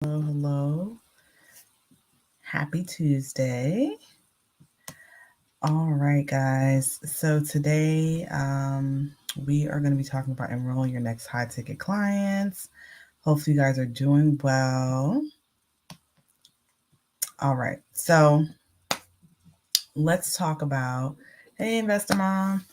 Hello. Happy Tuesday. All right, guys. So today we are going to be talking about enrolling your next high ticket clients. Hopefully, you guys are doing well. All right. So let's talk about, hey, Investor Mom.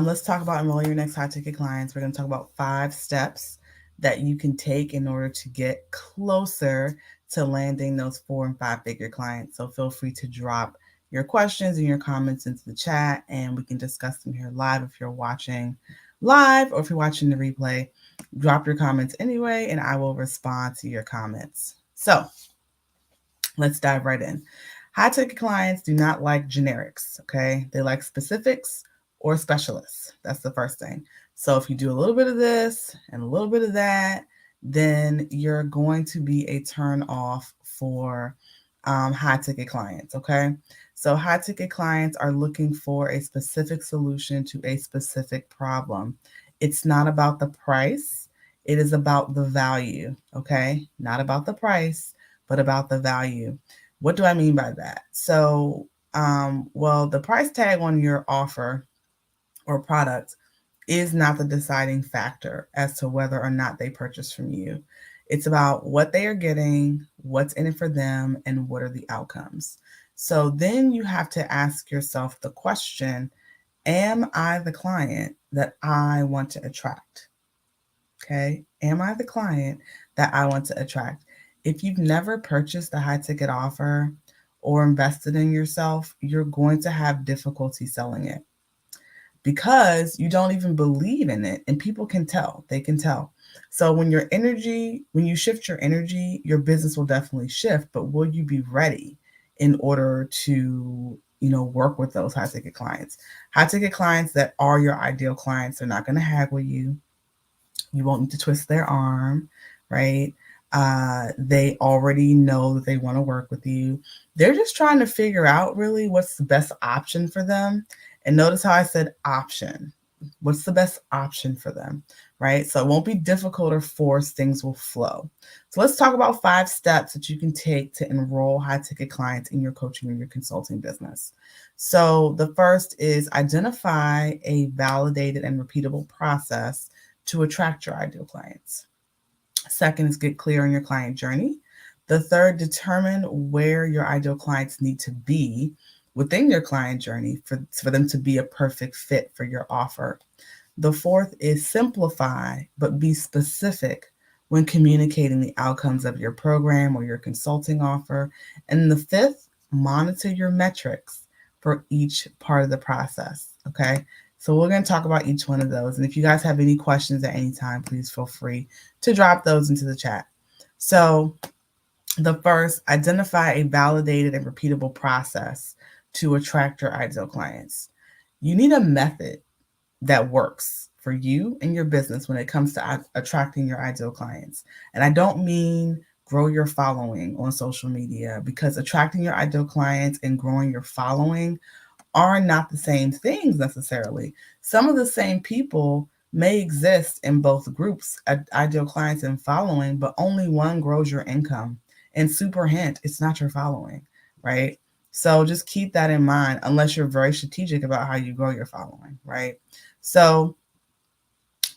Let's talk about enrolling your next high ticket clients. We're going to talk about 5 steps that you can take in order to get closer to landing those 4 and 5 figure clients. So feel free to drop your questions and your comments into the chat and we can discuss them here live if you're watching live or if you're watching the replay. Drop your comments anyway and I will respond to your comments. So let's dive right in. High ticket clients do not like generics, okay? They like specifics or specialists. That's the first thing. So if you do a little bit of this and a little bit of that, then you're going to be a turn off for high ticket clients, okay? So high ticket clients are looking for a specific solution to a specific problem. It's not about the price, it is about the value, okay? Not about the price, but about the value. What do I mean by that? So, the price tag on your offer or product is not the deciding factor as to whether or not they purchase from you. It's about what they are getting, what's in it for them, and what are the outcomes. So then you have to ask yourself the question, am I the client that I want to attract? Okay. Am I the client that I want to attract? If you've never purchased a high ticket offer or invested in yourself, you're going to have difficulty selling it because you don't even believe in it. And people can tell, they can tell. So when you shift your energy, your business will definitely shift, but will you be ready in order to, work with those high ticket clients? High ticket clients that are your ideal clients, they're not going to haggle you. You won't need to twist their arm, right? They already know that they want to work with you. They're just trying to figure out really what's the best option for them. And notice how I said option. What's the best option for them, right? So it won't be difficult or forced, things will flow. So let's talk about 5 steps that you can take to enroll high ticket clients in your coaching or your consulting business. So the first is identify a validated and repeatable process to attract your ideal clients. Second is get clear on your client journey. The third, determine where your ideal clients need to be within your client journey for them to be a perfect fit for your offer. The fourth is simplify, but be specific when communicating the outcomes of your program or your consulting offer. And the fifth, monitor your metrics for each part of the process. Okay. So we're going to talk about each one of those. And if you guys have any questions at any time, please feel free to drop those into the chat. So the first, identify a validated and repeatable process to attract your ideal clients. You need a method that works for you and your business when it comes to attracting your ideal clients. And I don't mean grow your following on social media, because attracting your ideal clients and growing your following are not the same things necessarily. Some of the same people may exist in both groups, ideal clients and following, but only one grows your income. And super hint, it's not your following, right? So just keep that in mind, unless you're very strategic about how you grow your following, right? So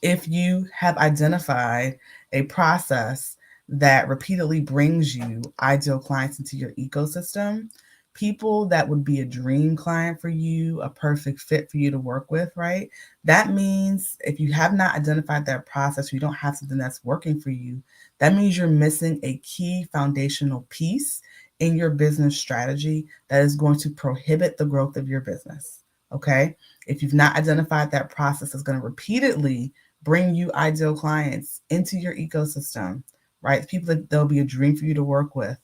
if you have identified a process that repeatedly brings you ideal clients into your ecosystem, people that would be a dream client for you, a perfect fit for you to work with, right? That means if you have not identified that process, you don't have something that's working for you, that means you're missing a key foundational piece in your business strategy that is going to prohibit the growth of your business. Okay. If you've not identified that process is going to repeatedly bring you ideal clients into your ecosystem, right? People that they'll be a dream for you to work with.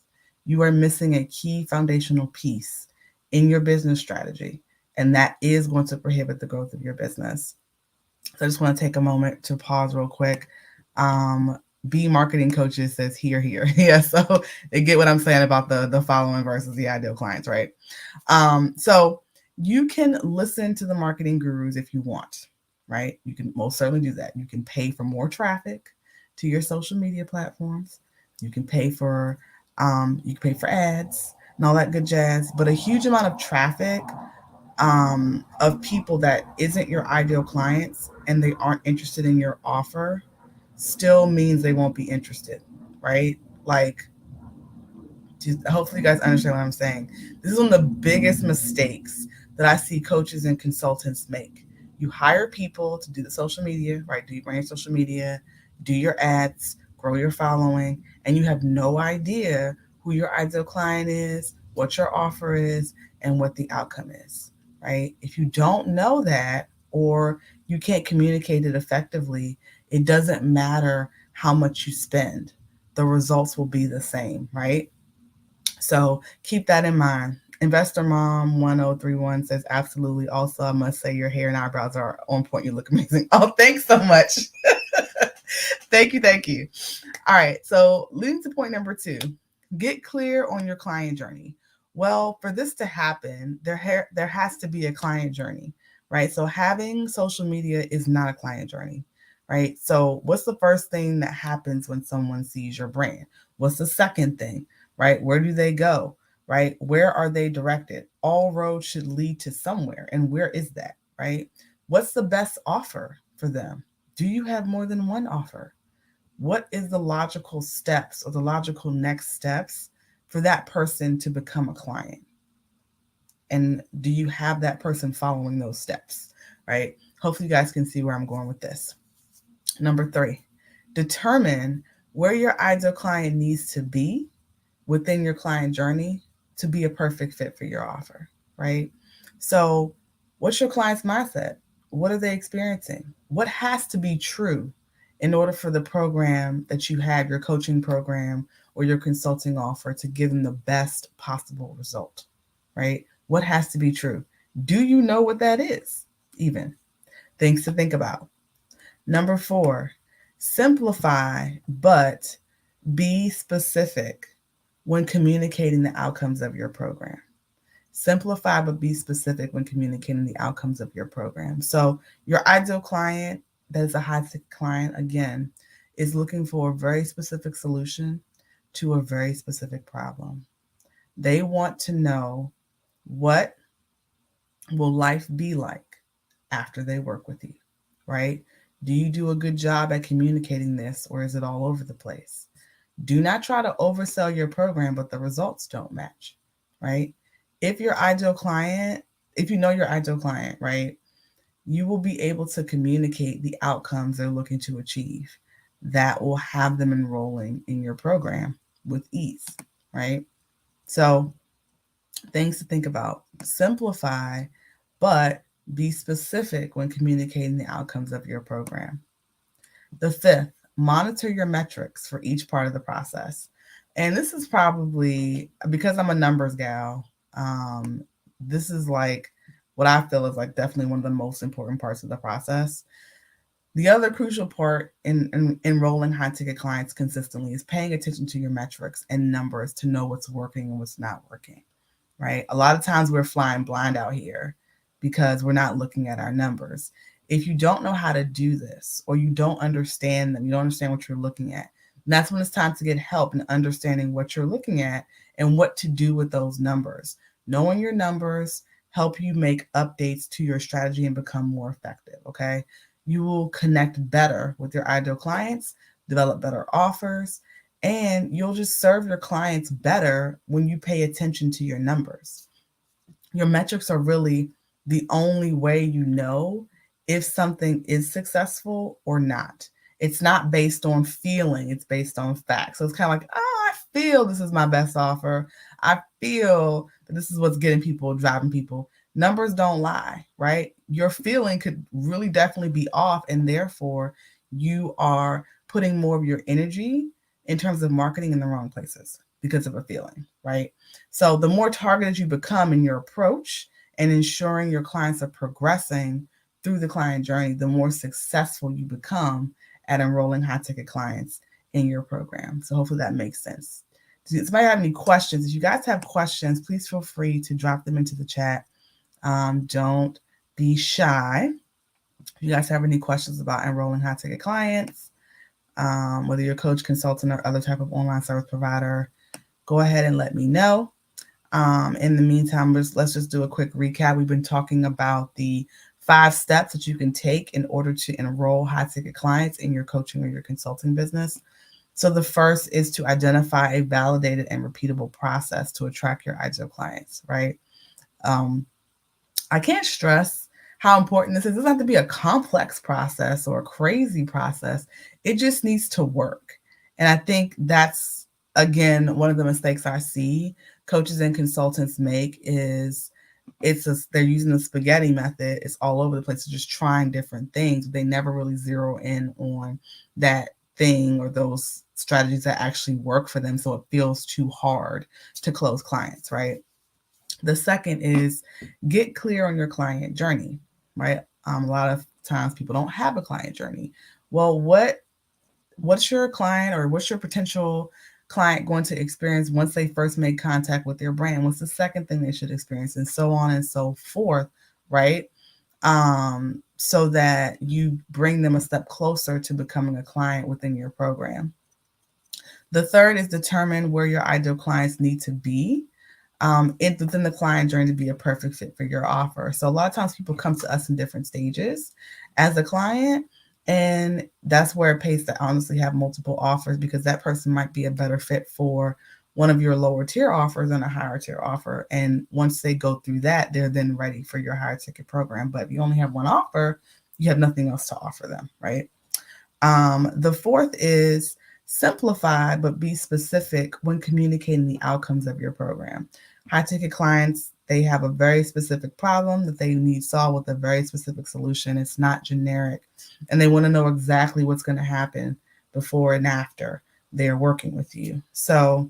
You are missing a key foundational piece in your business strategy, and that is going to prohibit the growth of your business. So I just want to take a moment to pause real quick. B marketing coaches says here. Yeah, so they get what I'm saying about the following versus the ideal clients, right? So you can listen to the marketing gurus if you want, right? You can most certainly do that. You can pay for more traffic to your social media platforms. You can pay for ads and all that good jazz, but a huge amount of traffic of people that isn't your ideal clients and they aren't interested in your offer still means they won't be interested, right? Like, hopefully you guys understand what I'm saying. This is one of the biggest mistakes that I see coaches and consultants make. You hire people to do the social media, right? Do you run your social media, do your ads, grow your following, and you have no idea who your ideal client is, what your offer is, and what the outcome is, right? If you don't know that or you can't communicate it effectively, it doesn't matter how much you spend. The results will be the same, right? So keep that in mind. Investor Mom 1031 says, absolutely. Also, I must say your hair and eyebrows are on point. You look amazing. Oh, thanks so much. Thank you. Thank you. All right. So leading to point number 2, get clear on your client journey. Well, for this to happen, there has to be a client journey, right? So having social media is not a client journey, right? So what's the first thing that happens when someone sees your brand? What's the second thing, right? Where do they go, right? Where are they directed? All roads should lead to somewhere. And where is that, right? What's the best offer for them? Do you have more than one offer? What is the logical steps or the logical next steps for that person to become a client? And do you have that person following those steps, right? Hopefully you guys can see where I'm going with this. Number 3, determine where your ideal client needs to be within your client journey to be a perfect fit for your offer, right? So, what's your client's mindset? What are they experiencing? What has to be true in order for the program that you have, your coaching program or your consulting offer, to give them the best possible result, right? What has to be true? Do you know what that is? Even things to think about. Number 4, simplify, but be specific when communicating the outcomes of your program. Simplify, but be specific when communicating the outcomes of your program. So, your ideal client, that is a high ticket client, again, is looking for a very specific solution to a very specific problem. They want to know, what will life be like after they work with you, right? Do you do a good job at communicating this, or is it all over the place? Do not try to oversell your program, but the results don't match, right? If your ideal client, if you know your ideal client, right, you will be able to communicate the outcomes they're looking to achieve that will have them enrolling in your program with ease, right? So, things to think about: simplify, but be specific when communicating the outcomes of your program. The 5th, monitor your metrics for each part of the process. And this is probably because I'm a numbers gal. This is like what I feel is like definitely one of the most important parts of the process. The other crucial part in enrolling high ticket clients consistently is paying attention to your metrics and numbers to know what's working and what's not working, right? A lot of times we're flying blind out here because we're not looking at our numbers. If you don't know how to do this, or you don't understand them, you don't understand what you're looking at, that's when it's time to get help in understanding what you're looking at and what to do with those numbers. Knowing your numbers help you make updates to your strategy and become more effective, okay? You will connect better with your ideal clients, develop better offers, and you'll just serve your clients better when you pay attention to your numbers. Your metrics are really the only way you know if something is successful or not. It's not based on feeling, it's based on facts. So it's kind of like, oh, I feel this is my best offer. I feel that this is what's getting people, driving people. Numbers don't lie, right? Your feeling could really definitely be off, and therefore you are putting more of your energy in terms of marketing in the wrong places because of a feeling, right? So the more targeted you become in your approach and ensuring your clients are progressing through the client journey, the more successful you become at enrolling high ticket clients in your program. So hopefully that makes sense. Does anybody have any questions? If you guys have questions, please feel free to drop them into the chat. Don't be shy. If you guys have any questions about enrolling high ticket clients, whether you're a coach, consultant, or other type of online service provider, go ahead and let me know. In the meantime, let's just do a quick recap. We've been talking about the 5 steps that you can take in order to enroll high ticket clients in your coaching or your consulting business. So the first is to identify a validated and repeatable process to attract your ideal clients, right? Um, I can't stress how important this is. It doesn't have to be a complex process or a crazy process. It just needs to work. And I think that's, again, one of the mistakes I see coaches and consultants make is they're using the spaghetti method. It's all over the place. They're just trying different things. They never really zero in on that thing or those strategies that actually work for them. So it feels too hard to close clients, right? The second is get clear on your client journey, right? A lot of times people don't have a client journey. Well, what's your client or what's your potential client going to experience once they first make contact with your brand? What's the second thing they should experience, and so on and so forth, right? So that you bring them a step closer to becoming a client within your program. The third is determine where your ideal clients need to be within the client journey to be a perfect fit for your offer. So a lot of times people come to us in different stages as a client, and that's where it pays to honestly have multiple offers, because that person might be a better fit for one of your lower tier offers than a higher tier offer. And once they go through that, they're then ready for your higher ticket program. But if you only have one offer, you have nothing else to offer them, right? The fourth is simplify but be specific when communicating the outcomes of your program. High ticket clients, they have a very specific problem that they need solved with a very specific solution. It's not generic, and they want to know exactly what's going to happen before and after they're working with you. So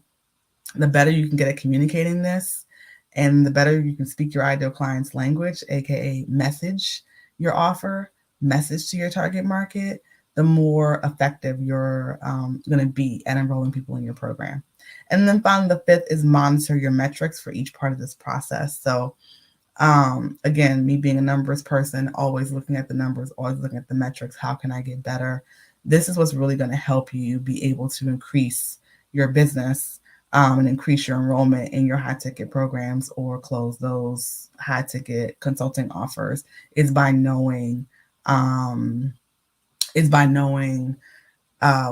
the better you can get at communicating this, and the better you can speak your ideal client's language, aka message your offer, message to your target market, the more effective you're going to be at enrolling people in your program. And then finally, the fifth is monitor your metrics for each part of this process. So again, me being a numbers person, always looking at the numbers, always looking at the metrics. How can I get better? This is what's really going to help you be able to increase your business and increase your enrollment in your high ticket programs or close those high ticket consulting offers is by knowing um,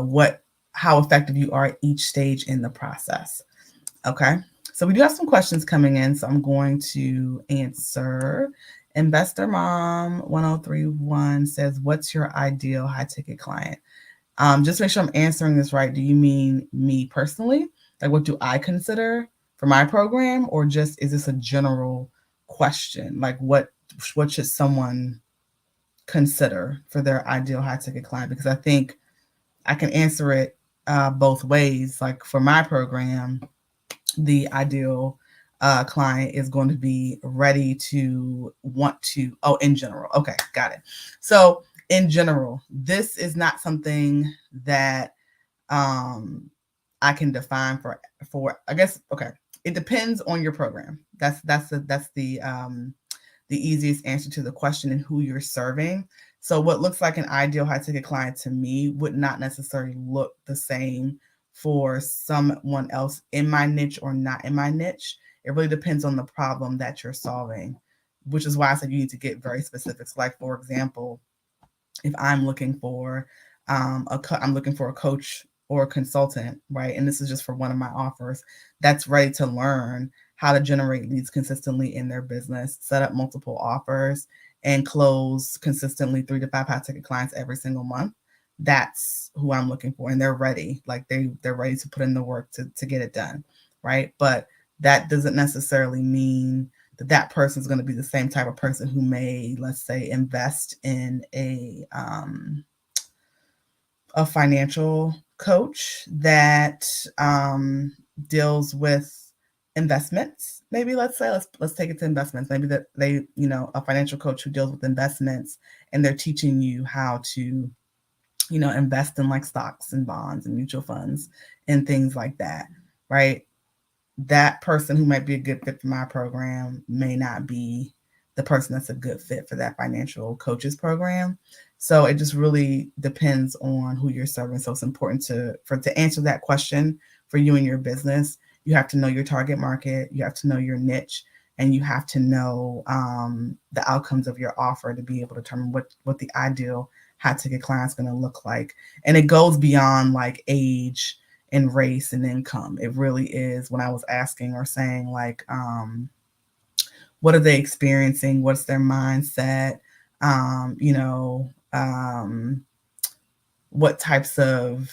what how effective you are at each stage in the process. Okay, so we do have some questions coming in, so I'm going to answer. Investor Mom 1031 says, "What's your ideal high ticket client?" Just make sure I'm answering this right. Do you mean me personally? Like, what do I consider for my program, or just is this a general question? Like, what should someone consider for their ideal high ticket client? Because I think I can answer it both ways. Like for my program, the ideal client is going to be ready to want to, in general. Okay, got it. So in general, this is not something that I can define for I guess, okay. It depends on your program. That's the easiest answer to the question and who you're serving. So what looks like an ideal high ticket client to me would not necessarily look the same for someone else in my niche or not in my niche. It really depends on the problem that you're solving, which is why I said you need to get very specific. So like, for example, if I'm looking for I'm looking for a coach or a consultant, right? And this is just for one of my offers that's ready to learn how to generate leads consistently in their business, set up multiple offers, and close consistently 3 to 5 high ticket clients every single month. That's who I'm looking for, and they're ready. Like they're ready to put in the work to get it done, right? But that doesn't necessarily mean that person is going to be the same type of person who may, let's say, invest in a financial coach that deals with investments. Maybe let's take it to investments. Maybe that they, a financial coach who deals with investments, and they're teaching you how to, invest in like stocks and bonds and mutual funds and things like that, right? That person who might be a good fit for my program may not be the person that's a good fit for that financial coaches program. So it just really depends on who you're serving. So it's important to answer that question for you and your business. You have to know your target market, you have to know your niche, and you have to know the outcomes of your offer to be able to determine what the ideal high ticket client is going to look like. And it goes beyond like age and race and income. It really is. When I was asking or saying like, what are they experiencing? What's their mindset? You know, what types of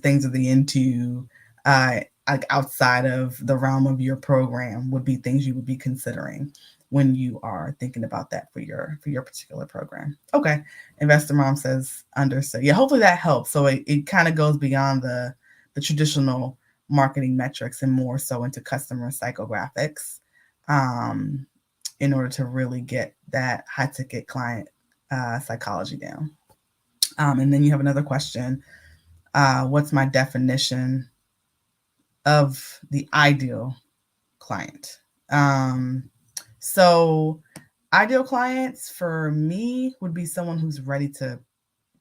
things are they into? Like outside of the realm of your program would be things you would be considering when you are thinking about that for your particular program. Okay, Investor Mom says understood. Yeah, hopefully that helps. So it kind of goes beyond the traditional marketing metrics and more so into customer psychographics, in order to really get that high ticket client psychology down. And then you have another question. What's my definition of the ideal client? So ideal clients for me would be someone who's ready to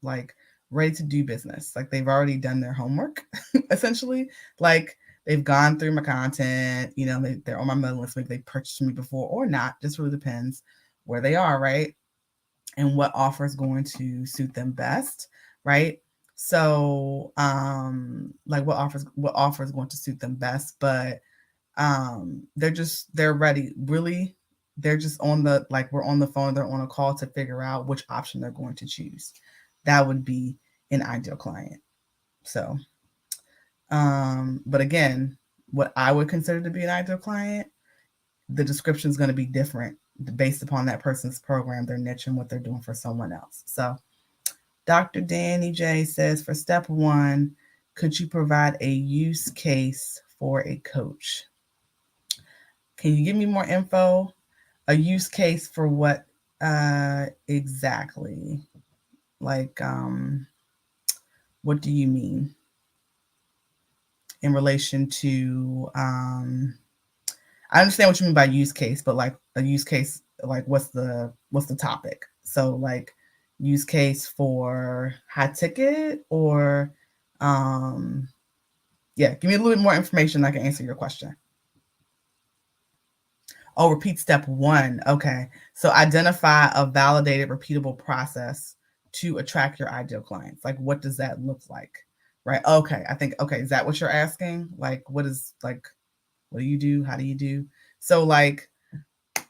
do business. Like they've already done their homework, essentially. Like they've gone through my content, you know, they're on my mailing list. Maybe they purchased from me before or not. Just really depends where they are, right? And what offer is going to suit them best, right? So, like what offer is going to suit them best, but they're ready. Really, they're just on the we're on the phone, they're on a call to figure out which option they're going to choose. That would be an ideal client. So, but again, what I would consider to be an ideal client, the description is going to be different based upon that person's program, their niche, and what they're doing for someone else. So, Dr. Danny J says, for step 1, could you provide a use case for a coach? Can you give me more info? A use case for what exactly? Like, what do you mean in relation to? I understand what you mean by use case, but like a use case, like what's the topic? So like use case for high ticket or yeah, give me a little bit more information. I can answer your question. Oh, repeat step 1. Okay. So identify a validated, repeatable process to attract your ideal clients. Like, what does that look like? Right. Okay. I think, okay. Is that what you're asking? Like, what do you do? How do you do? So, like,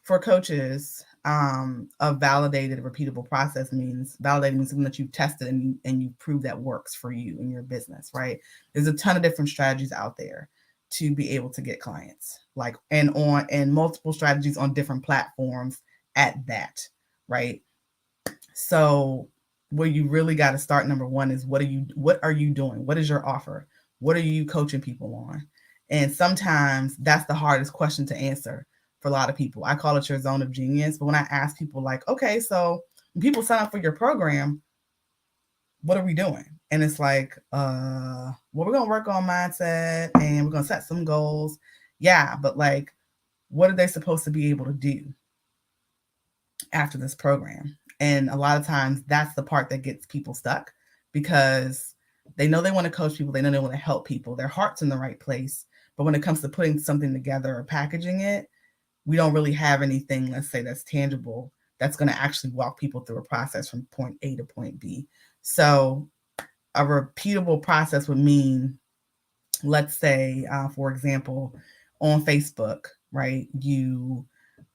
for coaches, a validated, repeatable process means validating something that you've tested and you prove that works for you in your business, right? There's a ton of different strategies out there to be able to get clients, like and multiple strategies on different platforms at that, right? So where you really got to start, number 1, is what are you doing? What is your offer? What are you coaching people on? And sometimes that's the hardest question to answer for a lot of people. I call it your zone of genius. But when I ask people like, okay, so when people sign up for your program, what are we doing? And it's like, well, we're going to work on mindset and we're going to set some goals. Yeah, but like, what are they supposed to be able to do after this program? And a lot of times that's the part that gets people stuck, because they know they want to coach people, they know they want to help people, their heart's in the right place. But when it comes to putting something together or packaging it, we don't really have anything, let's say, that's tangible, that's going to actually walk people through a process from point A to point B. So a repeatable process would mean, let's say, for example, on Facebook, right? You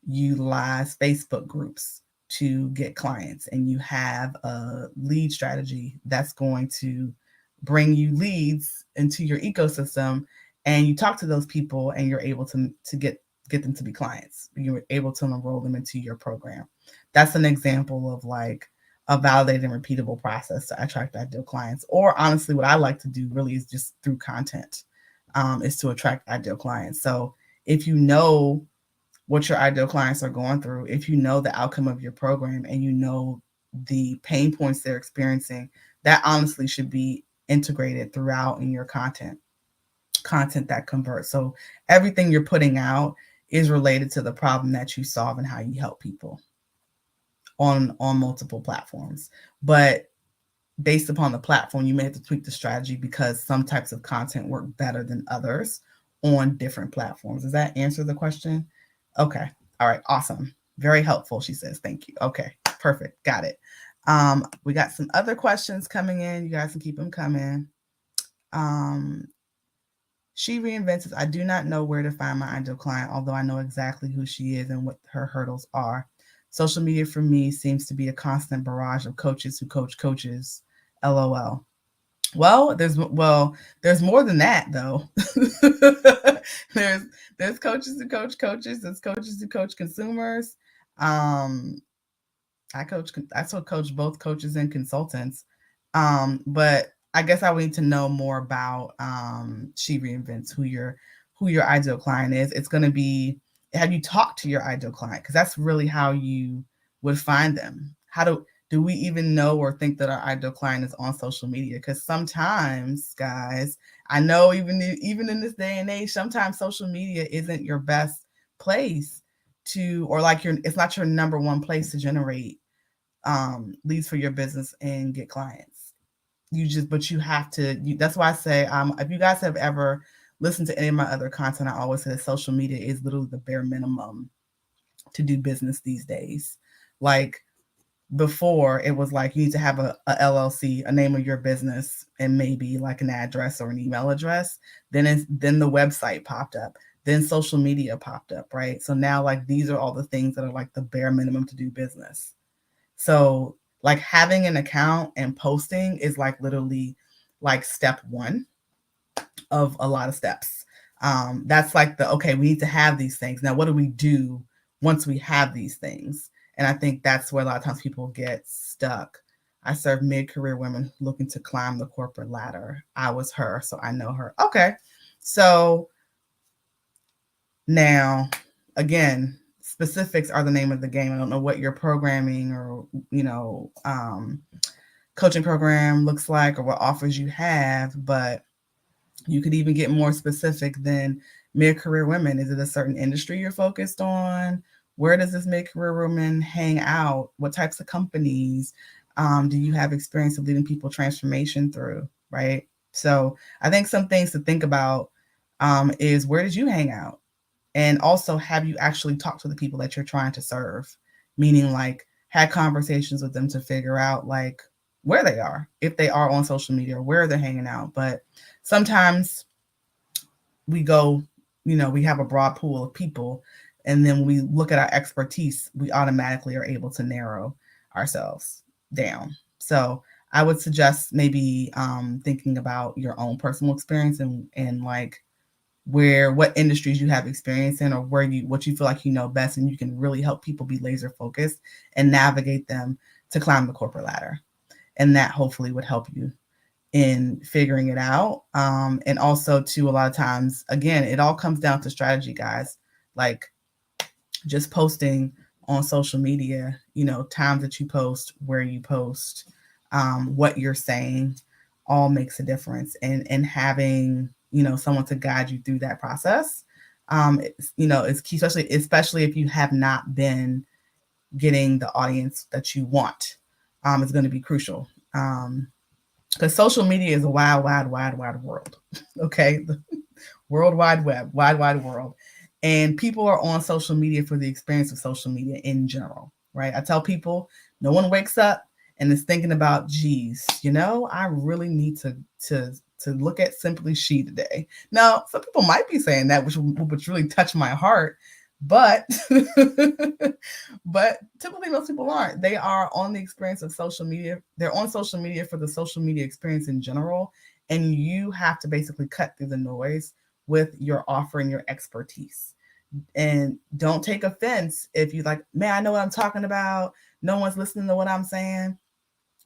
utilize Facebook groups to get clients, and you have a lead strategy that's going to bring you leads into your ecosystem, and you talk to those people and you're able to get them to be clients. You're able to enroll them into your program. That's an example of like a validated and repeatable process to attract ideal clients. Or honestly, what I like to do really is just through content, is to attract ideal clients. So if you know what your ideal clients are going through, if you know the outcome of your program and you know the pain points they're experiencing, that honestly should be integrated throughout in your content that converts. So everything you're putting out is related to the problem that you solve and how you help people. on multiple platforms. But based upon the platform, you may have to tweak the strategy because some types of content work better than others on different platforms. Does that answer the question? Okay. All right. Awesome. Very helpful, she says. Thank you. Okay. Perfect. Got it. We got some other questions coming in. You guys can keep them coming. She reinvents. I do not know where to find my ideal client, although I know exactly who she is and what her hurdles are. Social media for me seems to be a constant barrage of coaches who coach coaches. LOL. There's more than that though. there's there's coaches who coach coaches. There's coaches who coach consumers. Um, I still coach both coaches and consultants. But I guess I would need to know more about She Reinvents, who your ideal client is. It's going to be, have you talked to your ideal client? Because that's really how you would find them. How do we even know or think that our ideal client is on social media? Because sometimes, guys, I know even in this day and age, sometimes social media isn't your best place to, or like it's not your number one place to generate leads for your business and get clients. But you have to, that's why I say, if you guys have ever listened to any of my other content, I always say that social media is literally the bare minimum to do business these days. Like before, it was like you need to have a LLC, a name of your business, and maybe like an address or an email address. Then the website popped up. Then social media popped up, right? So now like these are all the things that are like the bare minimum to do business. So like having an account and posting is like literally like step one of a lot of steps. That's like okay, we need to have these things. Now, what do we do once we have these things? And I think that's where a lot of times people get stuck. I serve mid-career women looking to climb the corporate ladder. I was her, so I know her. Okay. So now, again, specifics are the name of the game. I don't know what your programming or, coaching program looks like or what offers you have, but you could even get more specific than mid-career women. Is it a certain industry you're focused on? Where does this mid-career woman hang out? What types of companies? Do you have experience of leading people transformation through, right? So I think some things to think about is, where did you hang out? And also, have you actually talked to the people that you're trying to serve? Meaning like had conversations with them to figure out like where they are, if they are on social media, or where they're hanging out. But sometimes we go, we have a broad pool of people, and then when we look at our expertise, we automatically are able to narrow ourselves down. So I would suggest maybe thinking about your own personal experience and like what industries you have experience in, or what you feel like you know best, and you can really help people be laser focused and navigate them to climb the corporate ladder. And that hopefully would help you in figuring it out. And also too, a lot of times, again, it all comes down to strategy, guys. Like just posting on social media, times that you post, where you post, what you're saying, all makes a difference. And having, someone to guide you through that process, it's key, especially if you have not been getting the audience that you want. Is going to be crucial. Because social media is a wide world. Okay. The World Wide Web, wide world. And people are on social media for the experience of social media in general, right? I tell people, no one wakes up and is thinking about, geez, I really need to look at Simply She today. Now, some people might be saying that, which really touched my heart, but but typically most people aren't. They are on the experience of social media. They're on social media for the social media experience in general, and you have to basically cut through the noise with your offer and your expertise. And don't take offense if you like, man, I know what I'm talking about. No one's listening to what I'm saying.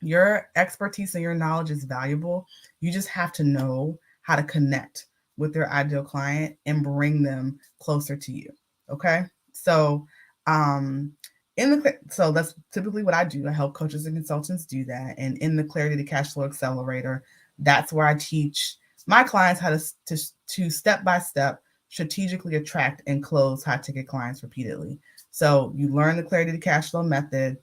Your expertise and your knowledge is valuable. You just have to know how to connect with your ideal client and bring them closer to you. Okay. So, so that's typically what I do. I help coaches and consultants do that. And in the Clarity to Cash Flow Accelerator, that's where I teach my clients how to step by step strategically attract and close high ticket clients repeatedly. So you learn the Clarity to Cash Flow method.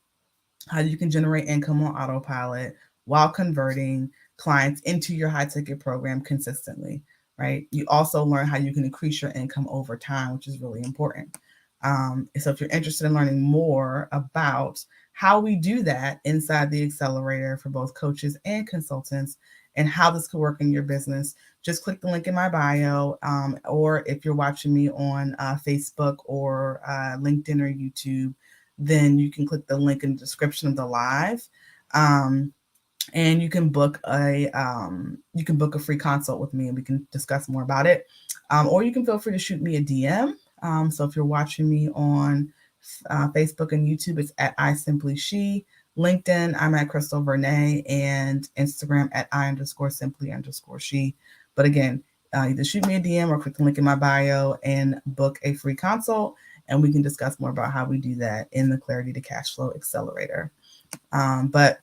how you can generate income on autopilot while converting clients into your high ticket program consistently, right? You also learn how you can increase your income over time, which is really important. So if you're interested in learning more about how we do that inside the accelerator for both coaches and consultants and how this could work in your business, just click the link in my bio. Or if you're watching me on Facebook or LinkedIn or YouTube, then you can click the link in the description of the live. And you can book a free consult with me and we can discuss more about it. Or you can feel free to shoot me a DM. So if you're watching me on Facebook and YouTube, it's at I Simply She. LinkedIn, I'm at Crystal Vernay, and Instagram at I_simply_she. But again, either shoot me a DM or click the link in my bio and book a free consult, and we can discuss more about how we do that in the Clarity to Cash Flow Accelerator. But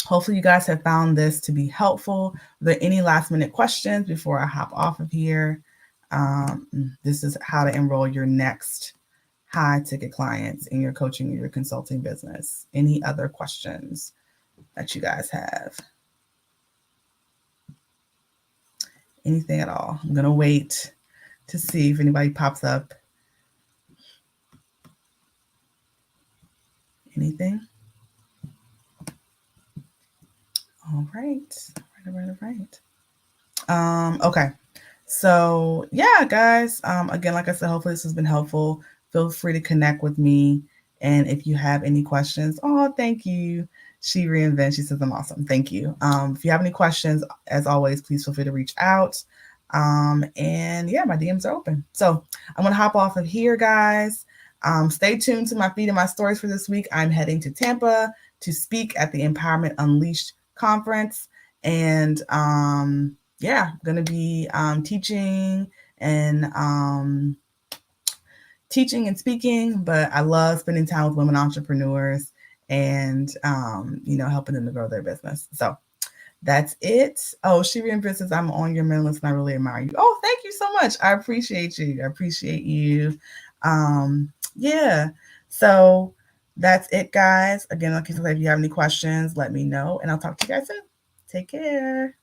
hopefully you guys have found this to be helpful. Are there any last minute questions before I hop off of here? This is how to enroll your next high ticket clients in your coaching or your consulting business. Any other questions that you guys have? Anything at all? I'm going to wait to see if anybody pops up. Anything? All right. Okay. So yeah, guys. Again, like I said, hopefully this has been helpful. Feel free to connect with me. And if you have any questions, oh, thank you. She reinvents. She says I'm awesome. Thank you. If you have any questions, as always, please feel free to reach out. And yeah, my DMs are open. So I'm gonna hop off of here, guys. Stay tuned to my feed and my stories for this week. I'm heading to Tampa to speak at the Empowerment Unleashed conference, and yeah, I'm gonna be and teaching and speaking, but I love spending time with women entrepreneurs and helping them to grow their business. So that's it. Oh, she reinvents. I'm on your mailing list and I really admire you. Oh, thank you so much. I appreciate you. I appreciate you. Yeah. So that's it, guys. Again, like I said, if you have any questions, let me know and I'll talk to you guys soon. Take care.